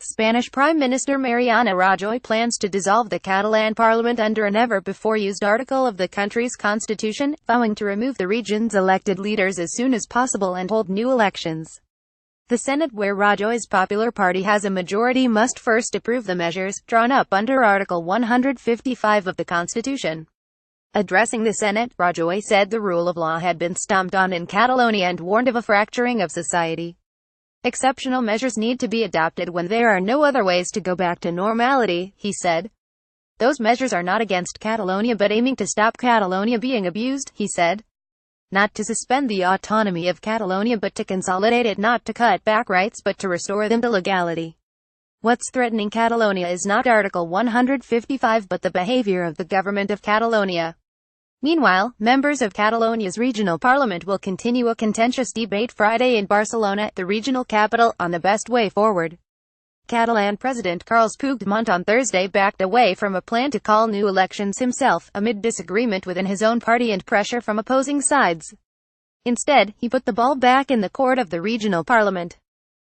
Spanish Prime Minister Mariano Rajoy plans to dissolve the Catalan parliament under a never-before-used article of the country's constitution, vowing to remove the region's elected leaders as soon as possible and hold new elections. The Senate, where Rajoy's Popular Party has a majority, must first approve the measures, drawn up under Article 155 of the Constitution. Addressing the Senate, Rajoy said the rule of law had been stomped on in Catalonia and warned of a fracturing of society. Exceptional measures need to be adopted when there are no other ways to go back to normality, he said. Those measures are not against Catalonia but aiming to stop Catalonia being abused, he said. Not to suspend the autonomy of Catalonia but to consolidate it, not to cut back rights but to restore them to legality. What's threatening Catalonia is not Article 155 but the behavior of the government of Catalonia. Meanwhile, members of Catalonia's regional parliament will continue a contentious debate Friday in Barcelona, the regional capital, on the best way forward. Catalan President Carles Puigdemont on Thursday backed away from a plan to call new elections himself, amid disagreement within his own party and pressure from opposing sides. Instead, he put the ball back in the court of the regional parliament.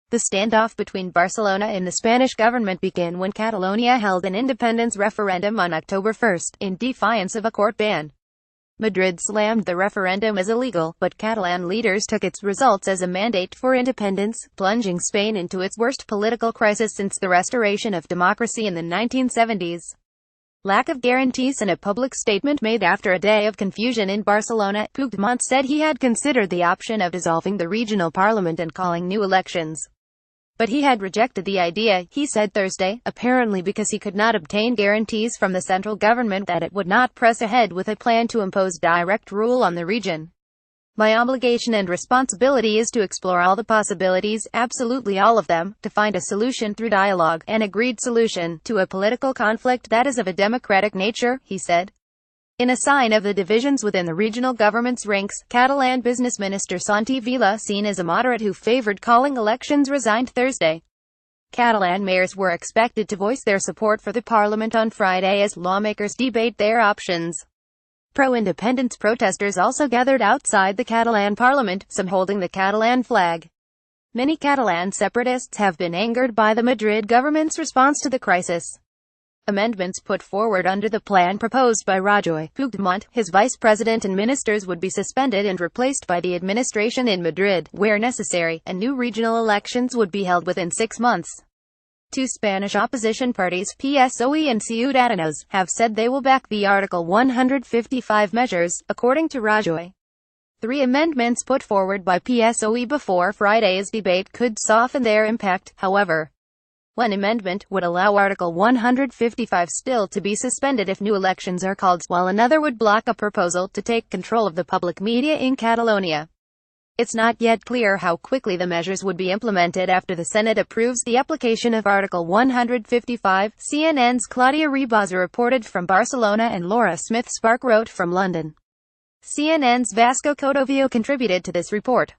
The standoff between Barcelona and the Spanish government began when Catalonia held an independence referendum on October 1, in defiance of a court ban. Madrid slammed the referendum as illegal, but Catalan leaders took its results as a mandate for independence, plunging Spain into its worst political crisis since the restoration of democracy in the 1970s. Lack of guarantees. In a public statement made after a day of confusion in Barcelona, Puigdemont said he had considered the option of dissolving the regional parliament and calling new elections. But he had rejected the idea, he said Thursday, apparently because he could not obtain guarantees from the central government that it would not press ahead with a plan to impose direct rule on the region. My obligation and responsibility is to explore all the possibilities, absolutely all of them, to find a solution through dialogue, an agreed solution, to a political conflict that is of a democratic nature, he said. In a sign of the divisions within the regional government's ranks, Catalan Business Minister Santi Vila, seen as a moderate who favored calling elections, resigned Thursday. Catalan mayors were expected to voice their support for the parliament on Friday as lawmakers debate their options. Pro-independence protesters also gathered outside the Catalan parliament, some holding the Catalan flag. Many Catalan separatists have been angered by the Madrid government's response to the crisis. Amendments put forward under the plan proposed by Rajoy, Puigdemont, his vice president and ministers would be suspended and replaced by the administration in Madrid, where necessary, and new regional elections would be held within 6 months. Two Spanish opposition parties, PSOE and Ciudadanos, have said they will back the Article 155 measures, according to Rajoy. 3 amendments put forward by PSOE before Friday's debate could soften their impact, however. One amendment would allow Article 155 still to be suspended if new elections are called, while another would block a proposal to take control of the public media in Catalonia. It's not yet clear how quickly the measures would be implemented after the Senate approves the application of Article 155, CNN's Claudia Rebaza reported from Barcelona and Laura Smith-Spark wrote from London. CNN's Vasco Codovio contributed to this report.